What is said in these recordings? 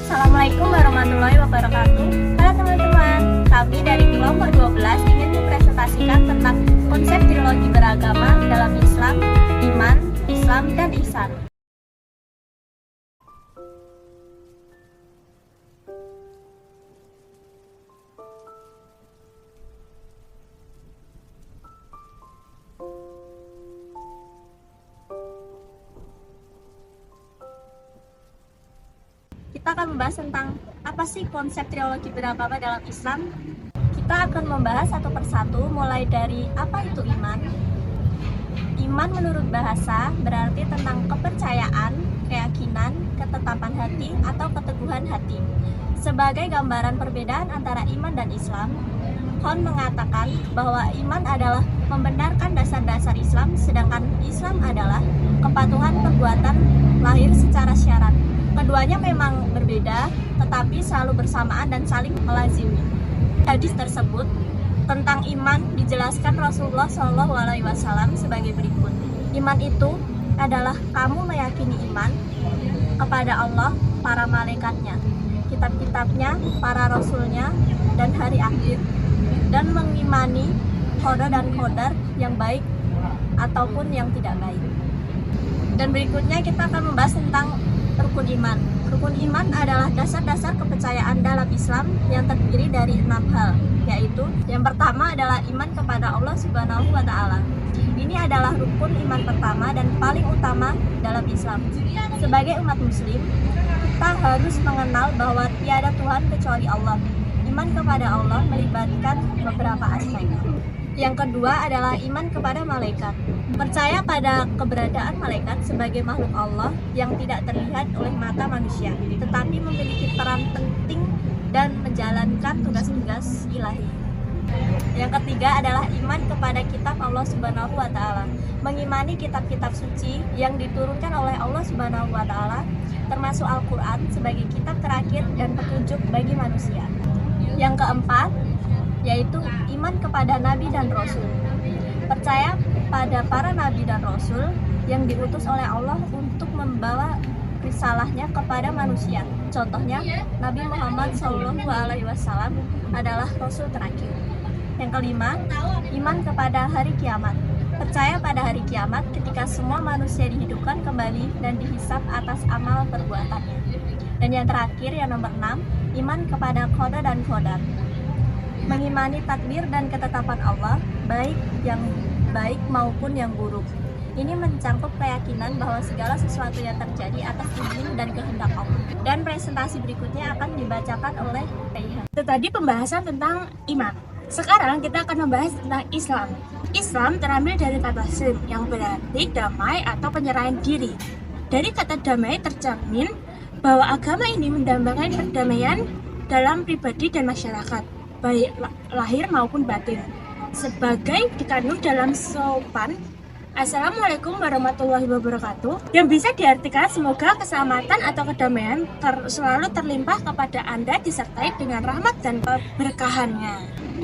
Assalamualaikum warahmatullahi wabarakatuh. Halo teman-teman, kami dari kelompok 12 ingin mempresentasikan tentang konsep trilogi beragama dalam Islam, iman, Islam, dan ihsan. Kita akan membahas tentang apa sih konsep trilogi beragama dalam Islam. Kita akan membahas satu persatu mulai dari apa itu iman. Iman menurut bahasa berarti tentang kepercayaan, keyakinan, ketetapan hati atau keteguhan hati. Sebagai gambaran perbedaan antara iman dan Islam, Hon mengatakan bahwa iman adalah membenarkan dasar-dasar Islam, sedangkan Islam adalah kepatuhan perbuatan lahir secara syarat. Keduanya memang berbeda, tetapi selalu bersamaan dan saling melazimi. Hadis tersebut tentang iman dijelaskan Rasulullah SAW sebagai berikut. Iman itu adalah kamu meyakini iman kepada Allah, para malaikatnya, kitab-kitabnya, para rasulnya, dan hari akhir, dan mengimani qada dan qadar yang baik ataupun yang tidak baik. Dan berikutnya kita akan membahas tentang rukun iman. Rukun iman adalah dasar-dasar kepercayaan dalam Islam yang terdiri dari 6 hal, yaitu yang pertama adalah iman kepada Allah Subhanahu wa Ta'ala. Ini adalah rukun iman pertama dan paling utama dalam Islam. Sebagai umat Muslim, kita harus mengenal bahwa tiada Tuhan kecuali Allah. Iman kepada Allah melibatkan beberapa aspek. Yang kedua adalah iman kepada malaikat. Percaya pada keberadaan malaikat sebagai makhluk Allah yang tidak terlihat oleh mata manusia, tetapi memiliki peran penting dan menjalankan tugas-tugas ilahi. Yang ketiga adalah iman kepada kitab Allah Subhanahu wa Ta'ala. Mengimani kitab-kitab suci yang diturunkan oleh Allah Subhanahu wa Ta'ala, termasuk Al-Quran sebagai kitab terakhir dan petunjuk bagi manusia. Yang keempat yaitu iman kepada Nabi dan Rasul. Percaya pada para Nabi dan Rasul yang diutus oleh Allah untuk membawa risalahnya kepada manusia. Contohnya, Nabi Muhammad SAW adalah Rasul terakhir. Yang kelima, iman kepada hari kiamat. Percaya pada hari kiamat ketika semua manusia dihidupkan kembali dan dihisab atas amal perbuatannya. Dan yang terakhir, yang nomor 6, iman kepada qada dan qadar. Mengimani takdir dan ketetapan Allah, baik yang baik maupun yang buruk. Ini mencakup keyakinan bahwa segala sesuatu yang terjadi atas izin dan kehendak Allah. Dan presentasi berikutnya akan dibacakan oleh Raihan. Itu tadi pembahasan tentang iman. Sekarang kita akan membahas tentang Islam. Islam terambil dari kata slim yang berarti damai atau penyerahan diri. Dari kata damai tercermin bahwa agama ini mendambakan perdamaian dalam pribadi dan masyarakat, baik lahir maupun batin. Sebagai dikandung dalam sopan Assalamualaikum warahmatullahi wabarakatuh, yang bisa diartikan semoga keselamatan atau kedamaian selalu terlimpah kepada Anda disertai dengan rahmat dan keberkahannya.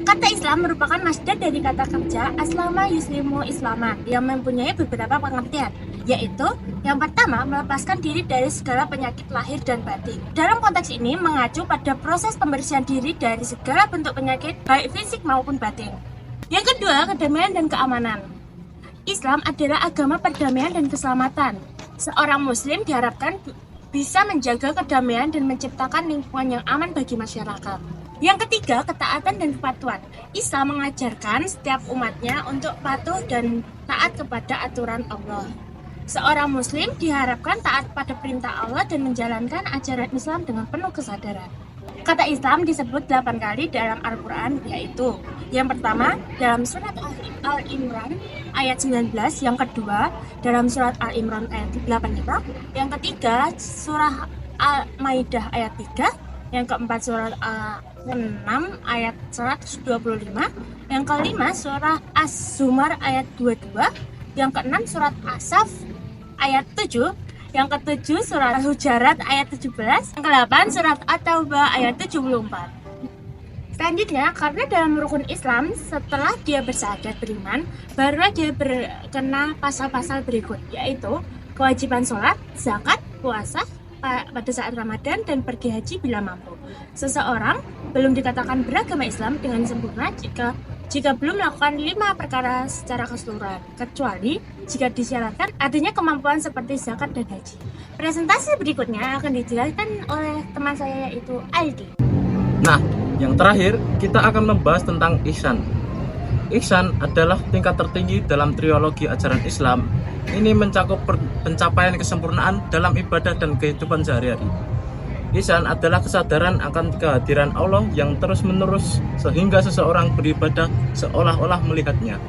Kata Islam merupakan masdar dari kata kerja aslama yuslimu islaman yang mempunyai beberapa pengertian, yaitu yang pertama, melepaskan diri dari segala penyakit lahir dan batin. Dalam konteks ini mengacu pada proses pembersihan diri dari segala bentuk penyakit baik fisik maupun batin. Yang kedua, kedamaian dan keamanan. Islam adalah agama perdamaian dan keselamatan. Seorang muslim diharapkan bisa menjaga kedamaian dan menciptakan lingkungan yang aman bagi masyarakat. Yang ketiga, ketaatan dan kepatuhan. Islam mengajarkan setiap umatnya untuk patuh dan taat kepada aturan Allah. Seorang muslim diharapkan taat pada perintah Allah dan menjalankan ajaran Islam dengan penuh kesadaran. Kata Islam disebut 8 kali dalam Al-Quran, yaitu yang pertama dalam surat Al-Imran ayat 19, yang kedua dalam surat Al-Imran ayat 85, yang ketiga surah Al-Maidah ayat 3, yang keempat surat Al-6 ayat 125, yang kelima surah Az-Zumar ayat 22, yang keenam surat As-Saff ayat 7, yang ketujuh surat Al-Hujarat ayat 17, yang ke-8 surat At-Taubah ayat 74. Selanjutnya, karena dalam rukun Islam setelah dia bersyahadat beriman, barulah dia berkena pasal-pasal berikut, yaitu kewajiban sholat, zakat, puasa, pada saat Ramadan dan pergi haji bila mampu. Seseorang belum dikatakan beragama Islam dengan sempurna jika belum melakukan 5 perkara secara keseluruhan, kecuali jika disyaratkan adanya kemampuan seperti zakat dan haji. Presentasi berikutnya akan dijelaskan oleh teman saya yaitu Aldi. Nah, yang terakhir kita akan membahas tentang ihsan. Ihsan adalah tingkat tertinggi dalam trilogi ajaran Islam. Ini mencakup pencapaian kesempurnaan dalam ibadah dan kehidupan sehari-hari. Ihsan adalah kesadaran akan kehadiran Allah yang terus-menerus sehingga seseorang beribadah seolah-olah melihatnya.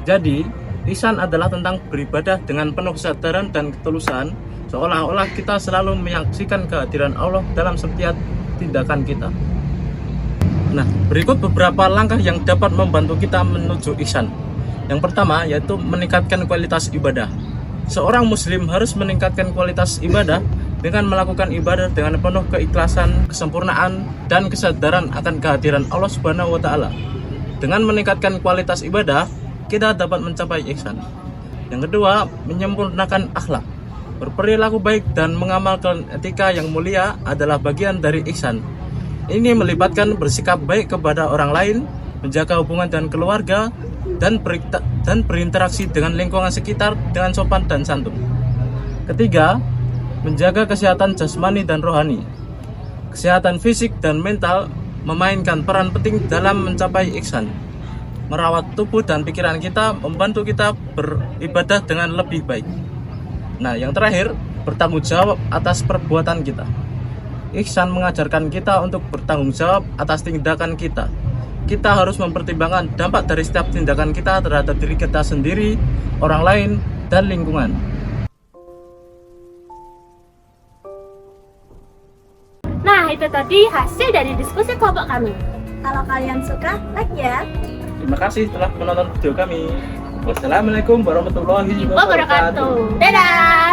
Jadi, ihsan adalah tentang beribadah dengan penuh kesadaran dan ketulusan, seolah-olah kita selalu menyaksikan kehadiran Allah dalam setiap tindakan kita. Nah, berikut beberapa langkah yang dapat membantu kita menuju ihsan. Yang pertama yaitu meningkatkan kualitas ibadah. Seorang muslim harus meningkatkan kualitas ibadah dengan melakukan ibadah dengan penuh keikhlasan, kesempurnaan, dan kesadaran akan kehadiran Allah Subhanahu wa Ta'ala. Dengan meningkatkan kualitas ibadah, kita dapat mencapai ihsan. Yang kedua, menyempurnakan akhlak. Berperilaku baik dan mengamalkan etika yang mulia adalah bagian dari ihsan. Ini melibatkan bersikap baik kepada orang lain, menjaga hubungan dengan keluarga, dan berinteraksi dengan lingkungan sekitar dengan sopan dan santun. Ketiga, menjaga kesehatan jasmani dan rohani. Kesehatan fisik dan mental memainkan peran penting dalam mencapai ihsan. Merawat tubuh dan pikiran kita membantu kita beribadah dengan lebih baik. Nah, yang terakhir, bertanggung jawab atas perbuatan kita. Ihsan mengajarkan kita untuk bertanggung jawab atas tindakan kita. Kita harus mempertimbangkan dampak dari setiap tindakan kita terhadap diri kita sendiri, orang lain, dan lingkungan. Nah, itu tadi hasil dari diskusi kelompok kami. Kalau kalian suka, like ya. Terima kasih telah menonton video kami. Wassalamualaikum warahmatullahi wabarakatuh. Wabarakatuh. Dadah!